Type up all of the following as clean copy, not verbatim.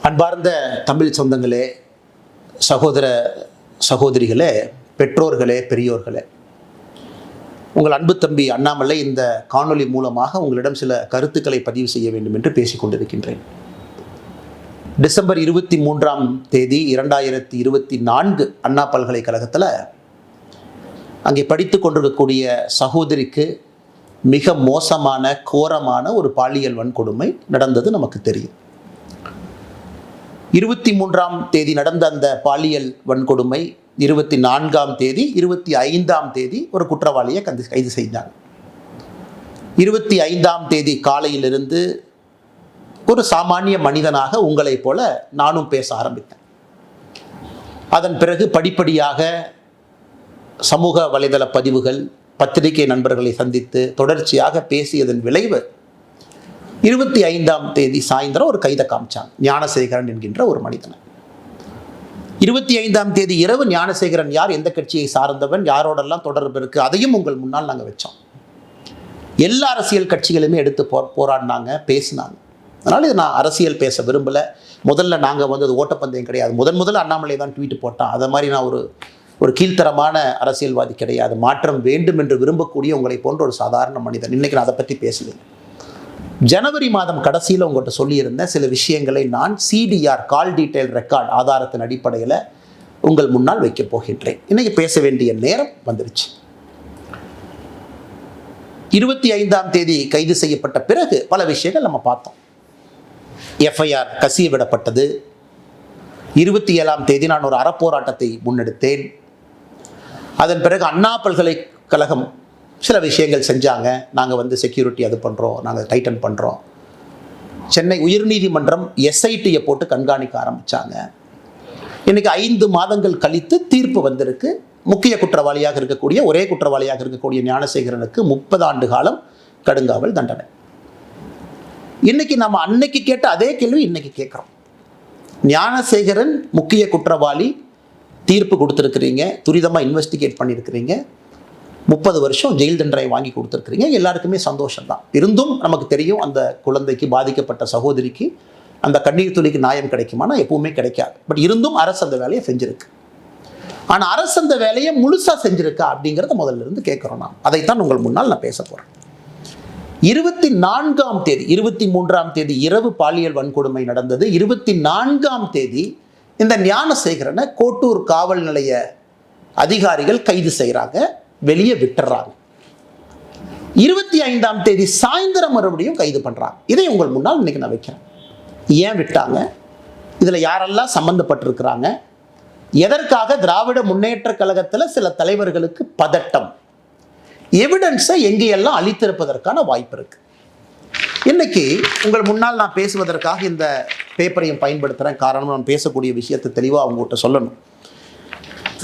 அன்பார்ந்த தமிழ் சொந்தங்களே, சகோதர சகோதரிகளே, பெற்றோர்களே, பெரியோர்களே, உங்கள் அன்பு தம்பி அண்ணாமலை இந்த காணொளி மூலமாக உங்களிடம் சில கருத்துக்களை பதிவு செய்ய வேண்டும் என்று பேசிக் கொண்டிருக்கின்றேன். டிசம்பர் 23ஆம் தேதி 2024 அண்ணா பல்கலைக்கழகத்தில் அங்கே படித்து கொண்டிருக்கக்கூடிய சகோதரிக்கு மிக மோசமான கோரமான ஒரு பாலியல் வன்கொடுமை நடந்தது நமக்கு தெரியும். 23ஆம் தேதி நடந்த அந்த பாலியல் வன்கொடுமை 24ஆம் தேதி 25ஆம் தேதி ஒரு குற்றவாளியை கைது செய்தாங்க. 25ஆம் தேதி காலையிலிருந்து ஒரு சாமானிய மனிதனாக உங்களைப் போல நானும் பேச ஆரம்பித்தேன். அதன் பிறகு படிப்படியாக சமூக வலைதள பதிவுகள், பத்திரிகை நண்பர்களை சந்தித்து தொடர்ச்சியாக பேசியதன் விளைவு 25ஆம் தேதி சாயந்தரம் ஒரு கைதை காமிச்சாங்க, ஞானசேகரன் என்கின்ற ஒரு மனிதனை. 25ஆம் தேதி இரவு ஞானசேகரன் யார், எந்த கட்சியை சார்ந்தவன், யாரோடெல்லாம் தொடர்பு இருக்குது, அதையும் உங்கள் முன்னால் நாங்கள் வச்சோம். எல்லா அரசியல் கட்சிகளுமே எடுத்து போராடினாங்க, பேசினாங்க. அதனால் இது நான் அரசியல் பேச விரும்பலை. முதல்ல நாங்கள் அது ஓட்டப்பந்தயம் கிடையாது. முதல்ல அண்ணாமலை தான் ட்வீட் போட்டான். அதை மாதிரி நான் ஒரு கீழ்த்தரமான அரசியல்வாதி கிடையாது. மாற்றம் வேண்டும் என்று விரும்பக்கூடிய உங்களை போன்ற ஒரு சாதாரண மனிதன். இன்றைக்கி நான் அதை பற்றி பேசலை. ஜனவரி மாதம் கடைசியில் உங்கள்கிட்ட சொல்லியிருந்த சில விஷயங்களை நான் CDR கால் டீட்டெயில் ரெக்கார்ட் ஆதாரத்தின் அடிப்படையில் உங்கள் முன்னால் வைக்கப் போகின்றேன். இன்றைக்கி பேச வேண்டிய நேரம் வந்துருச்சு. 25ஆம் தேதி கைது செய்யப்பட்ட பிறகு பல விஷயங்கள் நம்ம பார்த்தோம். FIR கசிய விடப்பட்டது. 27ஆம் தேதி நான் ஒரு அறப்போராட்டத்தை முன்னெடுத்தேன். அதன் பிறகு அண்ணா பல்கலைக்கழகம் சில விஷயங்கள் செஞ்சாங்க. நாங்கள் செக்யூரிட்டி அது பண்ணுறோம், நாங்கள் டைட்டன் பண்ணுறோம். சென்னை உயர்நீதிமன்றம் SITயை போட்டு கண்காணிக்க ஆரம்பித்தாங்க. இன்றைக்கி 5 மாதங்கள் கழித்து தீர்ப்பு வந்திருக்கு. முக்கிய குற்றவாளியாக இருக்கக்கூடிய, ஒரே குற்றவாளியாக இருக்கக்கூடிய ஞானசேகரனுக்கு 30 ஆண்டு காலம் கடுங்காவல் தண்டனை. இன்றைக்கி நம்ம அன்னைக்கு கேட்ட அதே கேள்வி இன்றைக்கி கேட்குறோம். ஞானசேகரன் முக்கிய குற்றவாளி, தீர்ப்பு கொடுத்துருக்குறீங்க, துரிதமாக இன்வெஸ்டிகேட் பண்ணியிருக்கிறீங்க, 30 வருஷம் ஜெயில் தண்டனை வாங்கி கொடுத்துருக்குறீங்க. எல்லாருக்குமே சந்தோஷம்தான். இருந்தும் நமக்கு தெரியும் அந்த குழந்தைக்கு, பாதிக்கப்பட்ட சகோதரிக்கு அந்த கண்ணீர் துளிக்கு நியாயம் கிடைக்குமானா எப்பவுமே கிடைக்காது. பட் இருந்தும் அரசு அந்த வேலையை செஞ்சுருக்கு. ஆனால் அரசு அந்த வேலையை முழுசாக செஞ்சுருக்கா அப்படிங்கிறத முதல்ல இருந்து கேட்குறோம். நான் அதைத்தான் உங்கள் முன்னால் நான் பேச போகிறேன். 24ஆம் தேதி 23ஆம் தேதி இரவு பாலியல் வன்கொடுமை நடந்தது. 24ஆம் தேதி இந்த ஞானசேகரனை கோட்டூர் காவல் நிலைய அதிகாரிகள் கைது செய்கிறாங்க, வெளியே விட்டுறாங்க. 25ஆம் தேதி சாயந்தரம் மறுபடியும் கைது பண்ணுறாங்க. இதை உங்கள் முன்னால் இன்னைக்கு நான் வைக்கிறேன். ஏன் விட்டாங்க, இதில் யாரெல்லாம் சம்பந்தப்பட்டிருக்கிறாங்க, எதற்காக திராவிட முன்னேற்ற கழகத்தில் சில தலைவர்களுக்கு பதட்டம், எவிடன்ஸை எங்கேயெல்லாம் அளித்திருப்பதற்கான வாய்ப்பு இருக்கு. இன்னைக்கு உங்கள் முன்னால் நான் பேசுவதற்காக இந்த பேப்பரையும் பயன்படுத்துகிறேன். காரணம், நான் பேசக்கூடிய விஷயத்தை தெளிவாக அவங்ககிட்ட சொல்லணும்.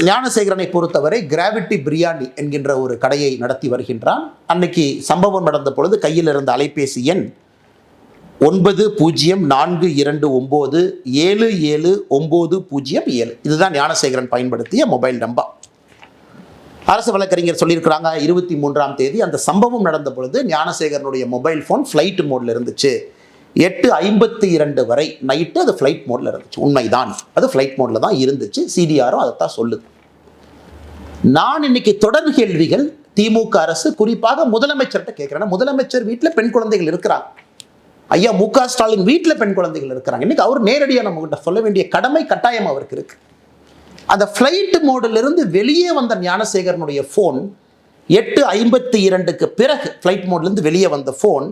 ஞானசேகரனை பொறுத்தவரை கிராவிட்டி பிரியாணி என்கின்ற ஒரு கடையை நடத்தி வருகின்றான். அன்னைக்கு சம்பவம் நடந்த பொழுது கையில் இருந்த அலைபேசி எண் 9042977907. இதுதான் ஞானசேகரன் பயன்படுத்திய மொபைல் நம்பர். அரசு வழக்கறிஞர் சொல்லியிருக்கிறாங்க, 23ஆம் தேதி அந்த சம்பவம் நடந்த பொழுது ஞானசேகரனுடைய மொபைல் ஃபோன் ஃப்ளைட் மோடில் இருந்துச்சு. 8:52 வரை நைட்டு அது ஃப்ளைட் மோடில் இருந்துச்சு. உண்மைதான், அது ஃப்ளைட் மோடில் தான் இருந்துச்சு. CDRம் அதைத்தான் சொல்லுது. நான் இன்னைக்கு தொடர் கேள்விகள் திமுக அரசு, குறிப்பாக முதலமைச்சர்கிட்ட கேட்குறேன். முதலமைச்சர் வீட்டில் பெண் குழந்தைகள் இருக்கிறாங்க. ஐயா மு க ஸ்டாலின் வீட்டில் பெண் குழந்தைகள் இருக்கிறாங்க. இன்னைக்கு அவர் நேரடியாக நம்மகிட்ட சொல்ல வேண்டிய கடமை கட்டாயம் அவருக்கு இருக்கு. அந்த ஃப்ளைட் மோடிலிருந்து வெளியே வந்த ஞானசேகரனுடைய ஃபோன் 8:52க்கு பிறகு ஃப்ளைட் மோட்லேருந்து வெளியே வந்த ஃபோன்,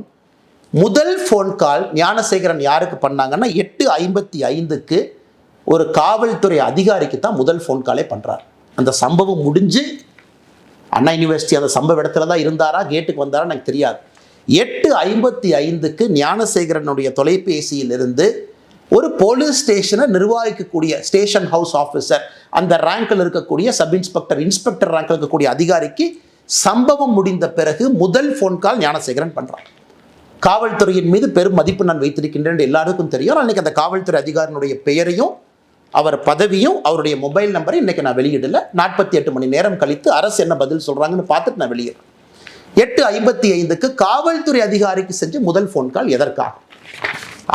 முதல் ஃபோன் கால் ஞானசேகரன் யாருக்கு பண்ணாங்கன்னா 8:55க்கு ஒரு காவல்துறை அதிகாரிக்கு தான் முதல் ஃபோன் காலே பண்ணுறார். அந்த சம்பவம் முடிஞ்சு அண்ணா யூனிவர்சிட்டி அந்த சம்பவ இடத்துல தான் இருந்தாரா, கேட்டுக்கு வந்தாரா எனக்கு தெரியாது. 8:55க்கு ஞானசேகரனுடைய தொலைபேசியிலிருந்து ஒரு போலீஸ் ஸ்டேஷனை நிர்வகிக்கக்கூடிய ஸ்டேஷன் ஹவுஸ் ஆஃபீஸர், அந்த ரேங்கில் இருக்கக்கூடிய சப் இன்ஸ்பெக்டர், இன்ஸ்பெக்டர் ரேங்கில் இருக்கக்கூடிய அதிகாரிக்கு சம்பவம் முடிந்த பிறகு முதல் ஃபோன் கால் ஞானசேகரன் பண்ணுறார். காவல்துறையின் மீது பெரும் மதிப்பு நான் வைத்திருக்கின்றேன் எல்லாருக்கும் தெரியும். அன்றைக்கி அந்த காவல்துறை அதிகாரினுடைய பெயரையும் அவர் பதவியும் அவருடைய மொபைல் நம்பரை இன்றைக்கி நான் வெளியிடலை. 48 மணி நேரம் கழித்து அரசு என்ன பதில் சொல்கிறாங்கன்னு பார்த்துட்டு நான் வெளியிடுறேன். 8:55க்கு காவல்துறை அதிகாரிக்கு செஞ்ச முதல் ஃபோன் கால் எதற்காக?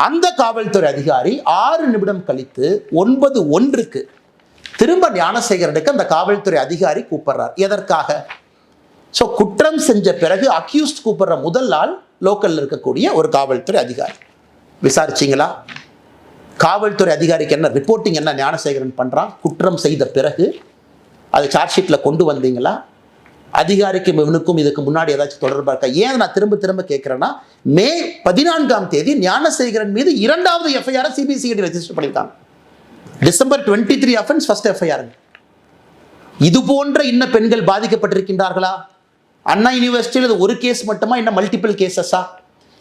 அந்த காவல்துறை அதிகாரி 6 நிமிடம் கழித்து 9:01 திரும்ப ஞானசேகரனுக்கு அந்த காவல்துறை அதிகாரி கூப்பிடுறார். எதற்காக? ஸோ குற்றம் செஞ்ச பிறகு அக்யூஸ்ட் கூப்பிடுற முதல் ஆள் லோக்கல்ல இருக்கக்கூடிய ஒரு காவல்துறை அதிகாரி. விசாரிச்சிங்களா? காவல்துறை அதிகாரிக்கு என்ன ரிப்போர்ட்டிங், என்ன ஞானசேகரன் பண்றான்? குற்றம் செய்த பிறகு அது சார்ஜ் ஷீட்ல கொண்டு வந்தீங்களா? அதிகாரிக்கும் இவனுக்கும் இதுக்கு முன்னாடி ஏதாச்சும் தொடர்பா இருக்கா? ஏன் நான் திரும்ப திரும்ப கேட்கிறேன்னா, மே 14 ஞானசேகரன் மீது 2வது எஃப்ஐஆர் சிபிசிஐடி ரெஜிஸ்டர் பண்ணியிருக்காங்க. December 23 offence, first FIR. இது போன்ற இன்ன பெண்கள் பாதிக்கப்பட்டிருக்கின்றார்களா? அண்ணா யூனிவர்சிட்டியில் ஒரு கேஸ் மட்டுமா, இன்னும் மல்டிபிள் கேசஸா?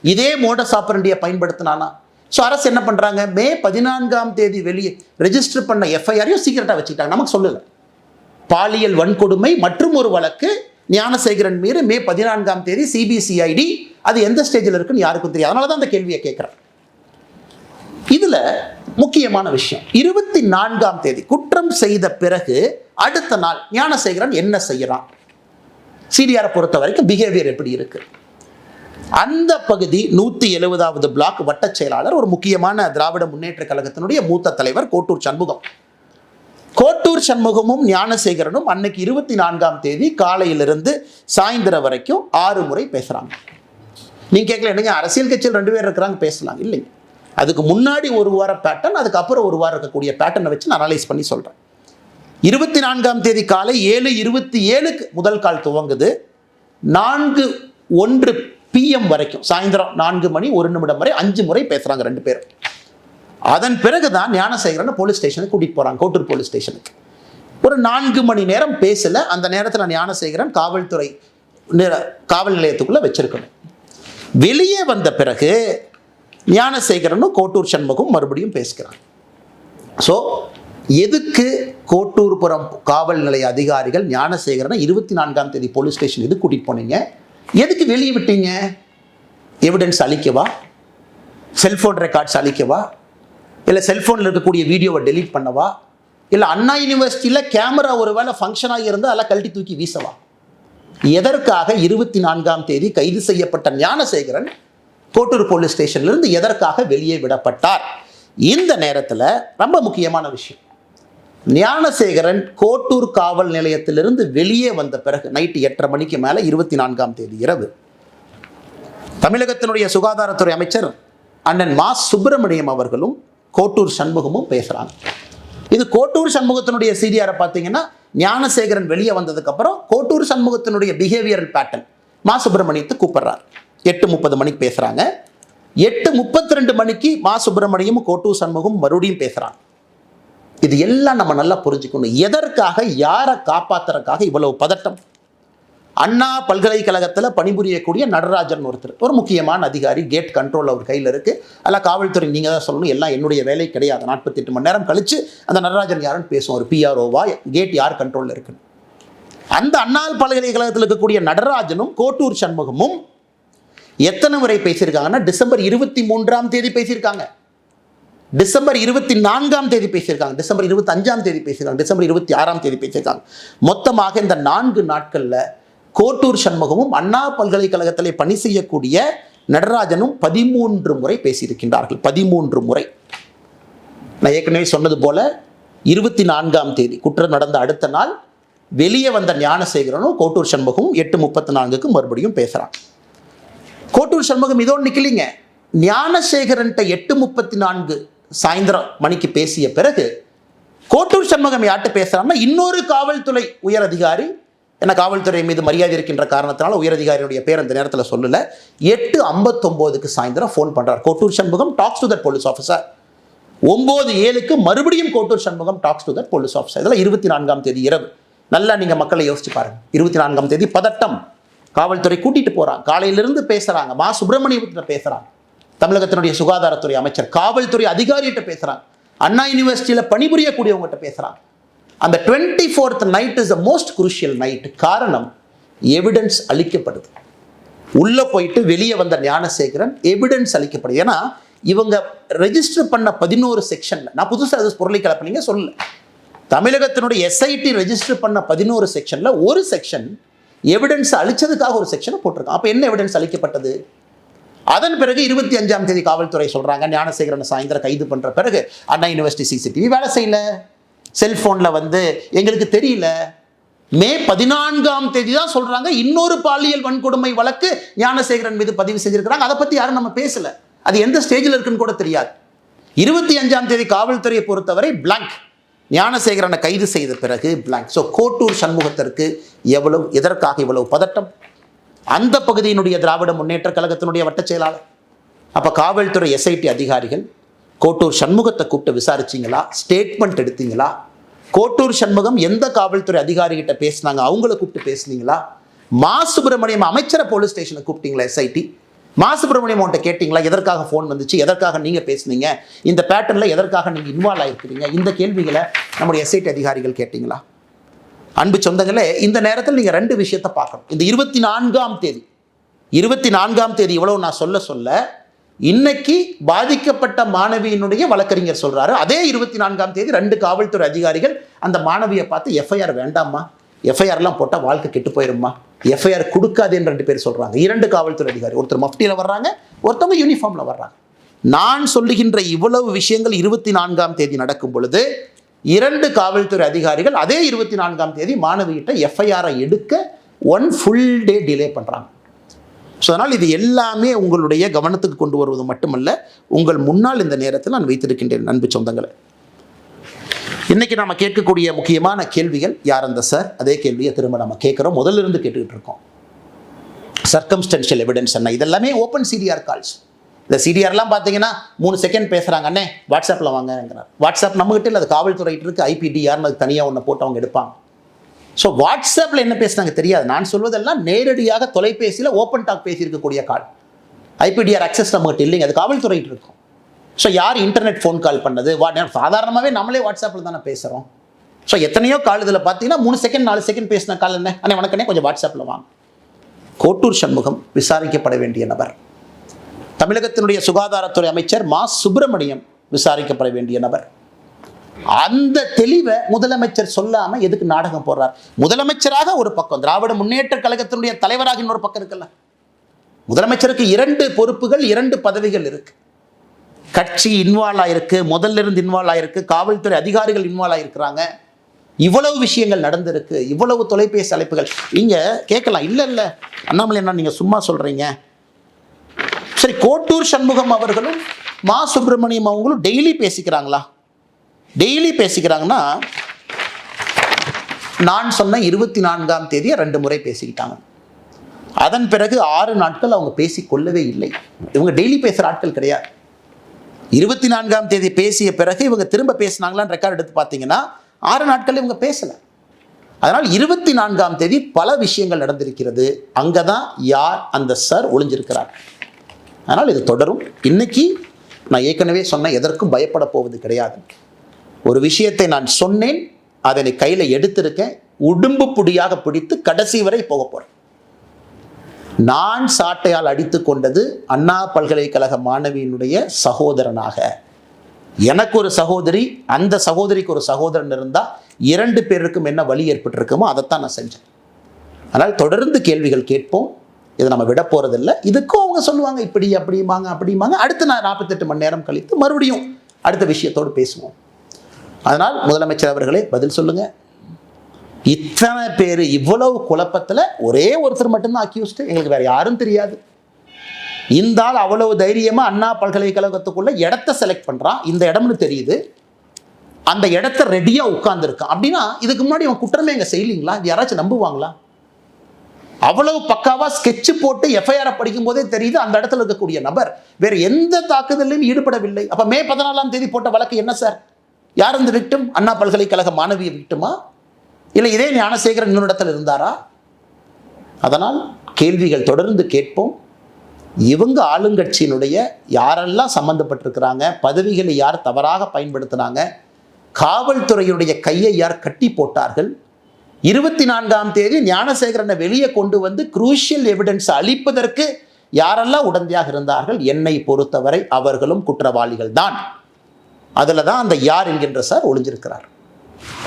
இதே மோடஸ் ஆபரண்டியை பயன்படுத்தினானா? ஸோ அரசு என்ன பண்றாங்க, மே 14 வெளியே ரெஜிஸ்டர் பண்ண எஃப்ஐஆரையும் சீக்கிரட்டா வச்சுக்கிட்டாங்க. நமக்கு சொல்லல. பாலியல் வன்கொடுமை மற்றும் ஒரு வழக்கு ஞானசேகரன் மீது மே 14 சிபிசிஐடி, அது எந்த ஸ்டேஜில் இருக்குன்னு யாருக்கும் தெரியாது. அதனால தான் அந்த கேள்வியை கேட்கிறேன். இதுல முக்கியமான விஷயம், 24 குற்றம் செய்த பிறகு அடுத்த நாள் ஞானசேகரன் என்ன செய்யறான்? சிடிஆரை பொறுத்த வரைக்கும் பிஹேவியர் எப்படி இருக்கு? அந்த பகுதி 170வது பிளாக் வட்ட செயலாளர், ஒரு முக்கியமான திராவிட முன்னேற்ற கழகத்தினுடைய மூத்த தலைவர் கோட்டூர் சண்முகம். கோட்டூர் சண்முகமும் ஞானசேகரனும் அன்னைக்கு 24 காலையிலிருந்து சாயந்தரம் வரைக்கும் 6 முறை பேசுறாங்க. நீங்க கேட்கல, என்னங்க அரசியல் கட்சியில் 2 பேர் இருக்கிறாங்க, பேசலாம். இல்லைங்க, அதுக்கு முன்னாடி ஒரு வார பேட்டர்ன், அதுக்கப்புறம் ஒரு வாரம் இருக்கக்கூடிய பேட்டர்னை வச்சு நான் அனலைஸ் பண்ணி சொல்றேன். 24 காலை 7:27 முதல் கால் துவங்குது. 4:01 PM வரைக்கும், சாயந்தரம் 4 மணி 1 நிமிடம் வரை 5 முறை பேசுறாங்க 2 பேரும். அதன் பிறகுதான் ஞானசேகரன் போலீஸ் ஸ்டேஷனுக்கு கூட்டிட்டு போறாங்க, கோட்டூர் போலீஸ் ஸ்டேஷனுக்கு. ஒரு 4 மணி நேரம் பேசல. அந்த நேரத்தில் ஞானசேகரன் காவல் நிலையத்துக்குள்ள வச்சிருக்கணும். வெளியே வந்த பிறகு ஞானசேகரனும் கோட்டூர் சண்முகம் மறுபடியும் பேசுகிறாங்க. ஸோ எதுக்கு கோட்டூர்புரம் காவல் நிலைய அதிகாரிகள் ஞானசேகரனை 24 போலீஸ் ஸ்டேஷன் எதுக்கு கூட்டிட்டு போனீங்க? எதுக்கு வெளியே விட்டீங்க? எவிடன்ஸ் அளிக்கவா? செல்போன் ரெக்கார்ட்ஸ் அளிக்கவா? இல்லை செல்போனில் இருக்கக்கூடிய வீடியோவை டெலீட் பண்ணவா? இல்லை அண்ணா யூனிவர்சிட்டியில் கேமரா ஒரு வேளை ஃபங்க்ஷன் ஆகியிருந்தால் அதெல்லாம் கழட்டி தூக்கி வீசவா? எதற்காக 24 கைது செய்யப்பட்ட ஞானசேகரன் கோட்டூர் போலீஸ் ஸ்டேஷன்லேருந்து எதற்காக வெளியே விடப்பட்டார்? இந்த நேரத்தில் ரொம்ப முக்கியமான விஷயம், ஞானசேகரன் கோட்டூர் காவல் நிலையத்திலிருந்து வெளியே வந்த பிறகு நைட்டு 8:30 மணிக்கு மேலே 24 இரவு தமிழகத்தினுடைய சுகாதாரத்துறை அமைச்சர் அண்ணன் மா சுப்பிரமணியம் அவர்களும் கோட்டூர் சண்முகமும் பேசுகிறாங்க. இது கோட்டூர் சண்முகத்தினுடைய சிடிஆரை பார்த்தீங்கன்னா, ஞானசேகரன் வெளியே வந்ததுக்கு அப்புறம் கோட்டூர் சண்முகத்தினுடைய பிஹேவியரல் பேட்டர்ன் மா சுப்பிரமணியத்தை கூப்பிடுறார். 8:30 மணிக்கு பேசுறாங்க. 8:32 மணிக்கு மா சுப்பிரமணியமும் கோட்டூர் சண்முகம் மறுபடியும் பேசுறாங்க. இது எல்லாம் நம்ம நல்லா புரிஞ்சுக்கணும். எதற்காக, யாரை காப்பாத்துறதுக்காக இவ்வளவு பதட்டம்? அண்ணா பல்கலைக்கழகத்தில் பணிபுரியக்கூடிய நடராஜன் ஒருத்தர், ஒரு முக்கியமான அதிகாரி, கேட் கண்ட்ரோல் அவர் கையில் இருக்கு. அதெல்லாம் காவல்துறை நீங்க தான் சொல்லணும், எல்லாம் என்னுடைய வேலை கிடையாது. 48 மணி நேரம் கழிச்சு அந்த நடராஜன் யாருன்னு பேசுவோம். ஒரு பிஆர்ஓவா, கேட் யார் கண்ட்ரோலில் இருக்குன்னு. அந்த அண்ணா பல்கலைக்கழகத்தில் இருக்கக்கூடிய நடராஜனும் கோட்டூர் சண்முகமும் எத்தனை முறை பேசியிருக்காங்கன்னா, டிசம்பர் 23 பேசியிருக்காங்க, டிசம்பர் 24 பேசியிருக்காங்க, டிசம்பர் 25 பேசியிருக்காங்க, டிசம்பர் 26 பேசியிருக்காங்க. மொத்தமாக இந்த 4 நாட்கள்ல கோட்டூர் சண்முகமும் அண்ணா பல்கலைக்கழகத்திலே பணி செய்யக்கூடிய நடராஜனும் 13 முறை பேசியிருக்கின்றார்கள். 13 முறை. நான் ஏற்கனவே சொன்னது போல 24 குற்றம் நடந்த அடுத்த நாள் வெளியே வந்த ஞானசேகரனும் கோட்டூர் சண்முகமும் 8:34 மறுபடியும் பேசுறாங்க. கோட்டூர் சண்முகம் இதோடு நிக்கலிங்க. ஞானசேகரன் 8:34 சாயந்தரம் மணிக்கு பேசிய பிறகு கோட்டூர் சண்முகம் யார்கிட்ட பேசுறாங்கன்னா, இன்னொரு காவல்துறை உயர் அதிகாரி, ஏன்னா காவல்துறை மீது மரியாதை இருக்கின்ற காரணத்தினால உயர் அதிகாரியுடைய பேர் அந்த நேரத்தில் சொல்லல. 8:59 சாயந்தரம் ஃபோன் பண்றார் Kottur Shanmugam, tax to that police officer. 9:07 மறுபடியும் Kottur Shanmugam tax to that police officer. இதெல்லாம் 24 இரவு. நல்லா நீங்க மக்களை யோசிச்சு பாருங்க. 24 பதட்டம். காவல்துறை கூட்டிட்டு போறாங்க, காலையிலிருந்து பேசுறாங்க, மா சுப்பிரமணியத்திட்ட பேசுறாங்க, தமிழகத்தினுடைய சுகாதாரத்துறை அமைச்சர், காவல்துறை அதிகாரிகிட்ட பேசுறாங்க, அண்ணா யூனிவர்சிட்டியில் பணிபுரியக்கூடியவங்ககிட்ட பேசுறாங்க. அந்த 24th night is the most crucial night. காரணம், எவிடன்ஸ் அளிக்கப்படுது. உள்ள போயிட்டு வெளியே வந்த ஞானசேகரன் எவிடன்ஸ் அளிக்கப்படுது. ஏன்னா இவங்க ரெஜிஸ்டர் பண்ண 11 செக்ஷன்ல, நான் புதுசாக அது பொருளை கலப்பினீங்க சொல்லல, தமிழகத்தினுடைய எஸ்ஐடி ரெஜிஸ்டர் பண்ண 11 செக்ஷன்ல ஒரு செக்ஷன் எவிடன்ஸ் அளிச்சதுக்காக ஒரு செக்ஷனை போட்டிருக்கான். அப்ப என்ன எவிடன்ஸ் அளிக்கப்பட்டது? அதன் பிறகு 25ஆம் தேதி காவல்துறை சொல்றாங்க ஞானசேகரன் சாயந்தரம் கைது பண்ற பிறகு அண்ணா யூனிவர்சிட்டி சிசிடிவி வேலை செய்யல, செல்போன்ல எங்களுக்கு தெரியல. மே 14ஆம் தேதி தான் சொல்றாங்க இன்னொரு பாலியல் வன்கொடுமை வழக்கு ஞானசேகரன் மீது பதிவு செஞ்சிருக்கிறாங்க. அதை பத்தி யாரும் நம்ம பேசல, அது எந்த ஸ்டேஜில் இருக்குன்னு கூட தெரியாது. 25ஆம் தேதி காவல்துறையை பொறுத்தவரை பிளாங்க். ஞானசேகரனை கைது செய்த பிறகு பிளாங்க். ஸோ கோட்டூர் சண்முகத்திற்கு எதற்காக இவ்வளவு பதட்டம்? அந்த பகுதியினுடைய திராவிட முன்னேற்ற கழகத்தினுடைய வட்ட செயலாளர். அப்ப காவல்துறை SIT அதிகாரிகள் கோட்டூர் சண்முகத்தை கூப்பிட்டு விசாரிச்சிங்களா? ஸ்டேட்மெண்ட் எடுத்தீங்களா? கோட்டூர் சண்முகம் எந்த காவல்துறை அதிகாரிகிட்ட பேசினாங்க, அவங்கள கூப்பிட்டு பேசுனீங்களா? மா சுப்பிரமணியம் அமைச்சரை போலீஸ் ஸ்டேஷனுக்கு கூப்பிட்டீங்களா? SIT மா சுப்பிரமணியம் அவன்கிட்ட கேட்டீங்களா? எதற்காக ஃபோன் வந்துச்சு, எதற்காக நீங்க பேசுனீங்க, இந்த பேட்டர்ல எதற்காக நீங்க இன்வால்வ் ஆயிருக்கிறீங்க? இந்த கேள்விகளை நம்முடைய SIT அதிகாரிகள் கேட்டீங்களா? அன்பு சொந்தங்களே, இந்த நேரத்தில் நீங்க ரெண்டு விஷயத்தை பார்க்கணும். இந்த 24ஆம் தேதி இவ்வளவு நான் சொல்ல இன்னைக்கு பாதிக்கப்பட்ட மாணவியினுடைய வழக்கறிஞர் சொல்றாரு, அதே 24ஆம் தேதி 2 காவல்துறை அதிகாரிகள் அந்த மாணவியை பார்த்து FIR வேண்டாமா, FIRலாம் போட்டா வாழ்க்கை கெட்டு போயிருமா, FIR கொடுக்காதேன்னு 2 பேர் சொல்றாங்க. 2 காவல்துறை அதிகாரி, ஒருத்தர் மஃப்டியில் வர்றாங்க, ஒருத்தவங்க யூனிஃபார்ம்ல வர்றாங்க. நான் சொல்லுகின்ற இவ்வளவு விஷயங்கள் 24ஆம் தேதி நடக்கும் பொழுது 2 காவல்துறை அதிகாரிகள் அதே 24ஆம் தேதி மாணவியிட்ட FIR எடுக்க 1 full day டிலே பண்றாங்க. ஸோ அதனால் இது எல்லாமே உங்களுடைய கவனத்துக்கு கொண்டு வருவது மட்டுமல்ல, உங்கள் முன்னால் இந்த நேரத்தில் நான் வைத்திருக்கின்றேன். அன்பு சொந்தங்களை, இன்னைக்கு நாம கேட்கக்கூடிய முக்கியமான கேள்விகள், யார் அந்த சார்? அதே கேள்வியை திரும்ப நம்ம கேட்கிறோம், முதல்ல இருந்து கேட்டுக்கிட்டு இருக்கோம். சர்க்கம்ஸ்டன்ஷியல் எவிடன்ஸ் என்ன? இதெல்லாமே ஓப்பன் CDR கால்ஸ். இந்த CDRலாம் பார்த்தீங்கன்னா 3 செகண்ட் பேசுகிறாங்க, அண்ணே வாட்ஸ்அப்பில் வாங்கிறார். வாட்ஸ்அப் நம்மகிட்ட இல்லை, அது காவல்துறையிட்டு இருக்கு. IPDRன்னு அது தனியாக ஒன்று போட்டு அவங்க எடுப்பாங்க. ஸோ வாட்ஸ்அப்பில் என்ன பேசுனாங்க தெரியாது. நான் சொல்வதெல்லாம் நேரடியாக தொலைபேசியில் ஓப்பன் டாக் பேசியிருக்கக்கூடிய கால். IPDR அக்சஸ் நம்மகிட்ட இல்லைங்க, அது காவல்துறையிட்டு இருக்கும். ஸோ யார் இன்டர்நெட் ஃபோன் கால் பண்ணது? சாதாரணமாகவே நம்மளே வாட்ஸ்அப்பில் தானே பேசுகிறோம். ஸோ எத்தனையோ கால் இதில் பார்த்தீங்கன்னா 3 செகண்ட் 4 செகண்ட் பேசின கால் என்ன, அண்ணே வணக்கண்ணே கொஞ்சம் வாட்ஸ்அப்பில் வாங்க. கோட்டூர் சண்முகம் விசாரிக்கப்பட வேண்டிய நபர். தமிழகத்தினுடைய சுகாதாரத்துறை அமைச்சர் மா சுப்பிரமணியம் விசாரிக்கப்பட வேண்டிய நபர். அந்த தெளிவை முதலமைச்சர் சொல்லாம எதுக்கு நாடகம் போடுறார்? முதலமைச்சராக ஒரு பக்கம், திராவிட முன்னேற்ற கழகத்தினுடைய தலைவராக இன்னொரு பக்கம் இருக்குல்ல. முதலமைச்சருக்கு 2 பொறுப்புகள், 2 பதவிகள் இருக்கு. கட்சி இன்வால்வ் ஆயிருக்கு, முதல்ல இருந்து இன்வால்வ் ஆயிருக்கு, காவல்துறை அதிகாரிகள் இன்வால்வ் ஆயிருக்கிறாங்க. இவ்வளவு விஷயங்கள் நடந்திருக்கு, இவ்வளவு தொலைபேசி அழைப்புகள். நீங்க கேட்கலாம், இல்ல அண்ணாமலை என்ன நீங்க சும்மா சொல்றீங்க? சரி, கோட்டூர் சண்முகம் அவர்களும் மா சுப்பிரமணியம் அவங்களும் டெய்லி பேசிக்கிறாங்களா? டெய்லி பேசிக்கிறாங்கன்னா, நான் சொன்ன 24ஆம் தேதியை 2 முறை பேசிக்கிட்டாங்க. அதன் பிறகு 6 நாட்கள் அவங்க பேசிக்கொள்ளவே இல்லை. இவங்க டெய்லி பேசுகிற ஆட்கள் கிடையாது. 24ஆம் தேதி பேசிய பிறகு இவங்க திரும்ப பேசினாங்களான்னு ரெக்கார்ட் எடுத்து பார்த்தீங்கன்னா 6 நாட்கள் இவங்க பேசலை. அதனால் 24ஆம் தேதி பல விஷயங்கள் நடந்திருக்கிறது. அங்கே தான் யார் அந்த சார் ஒளிஞ்சிருக்கிறார். அதனால் இது தொடரும். இன்னைக்கு நான் ஏற்கனவே சொன்ன எதற்கும் பயப்பட போவது கிடையாது. ஒரு விஷயத்தை நான் சொன்னேன், அதனை கையில் எடுத்திருக்கேன், உடும்பு புடியாக பிடித்து கடைசி வரை போக போறேன். நான் சாட்டையால் அடித்து கொண்டது அண்ணா பல்கலைக்கழக மாணவியினுடைய சகோதரனாக. எனக்கு ஒரு சகோதரி, அந்த சகோதரிக்கு ஒரு சகோதரன் இருந்தால் 2 பேருக்கும் என்ன வழி ஏற்பட்டிருக்குமோ அதைத்தான் நான் செஞ்சேன். அதனால் தொடர்ந்து கேள்விகள் கேட்போம். இதை நம்ம விட போறதில்லை. இதுக்கும் அவங்க சொல்லுவாங்க இப்படி அப்படிம்பாங்க. அடுத்து நான் 48 மணி நேரம் கழித்து மறுபடியும் அடுத்த விஷயத்தோடு பேசுவோம். அதனால் முதலமைச்சர் அவர்களே பதில் சொல்லுங்க. இத்தனை பேர் இவ்வளவு குழப்பத்தில் ஒரே ஒருத்தர் மட்டும்தான் அக்யூஸ்ட், எங்களுக்கு வேற யாரும் தெரியாது. இந்த ஆள் அவ்வளவு தைரியமா அண்ணா பல்கலைக்கழகத்துக்குள்ள இடத்த செலக்ட் பண்றான், இந்த இடம்னு தெரியுது, அந்த இடத்த ரெடியா உட்கார்ந்துருக்கான். அப்படின்னா இதுக்கு முன்னாடி அவன் குற்றமே எங்க செய்யலீங்களா? யாராச்சும் நம்புவாங்களா? அவ்வளவு பக்காவா ஸ்கெட்ச் போட்டு FIR படிக்கும் போதே தெரியுது அந்த இடத்துல இருக்கக்கூடிய நபர் வேற எந்த தாக்குதலையும் ஈடுபடவில்லை. அப்ப மே 14ஆம் தேதி போட்ட வழக்கு என்ன சார்? யார் இந்த விக்டிம்? அண்ணா பல்கலைக்கழக மாணவிய விக்டிமா, இல்லை இதே ஞானசேகரன் இன்னொரு இடத்துல இருந்தாரா? அதனால் கேள்விகள் தொடர்ந்து கேட்போம். இவங்க ஆளுங்கட்சியினுடைய யாரெல்லாம் சம்பந்தப்பட்டிருக்கிறாங்க, பதவிகளை யார் தவறாக பயன்படுத்தினாங்க, காவல்துறையுடைய கையை யார் கட்டி போட்டார்கள், 24ஆம் தேதி ஞானசேகரனை வெளியே கொண்டு வந்து குரூஷியல் எவிடன்ஸ் அளிப்பதற்கு யாரெல்லாம் உடந்தையாக இருந்தார்கள், என்னை பொறுத்தவரை அவர்களும் குற்றவாளிகள் தான். அதில் தான் அந்த யார் என்கின்ற சார் ஒளிஞ்சிருக்கிறார்.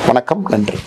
வணக்கம், நன்றி.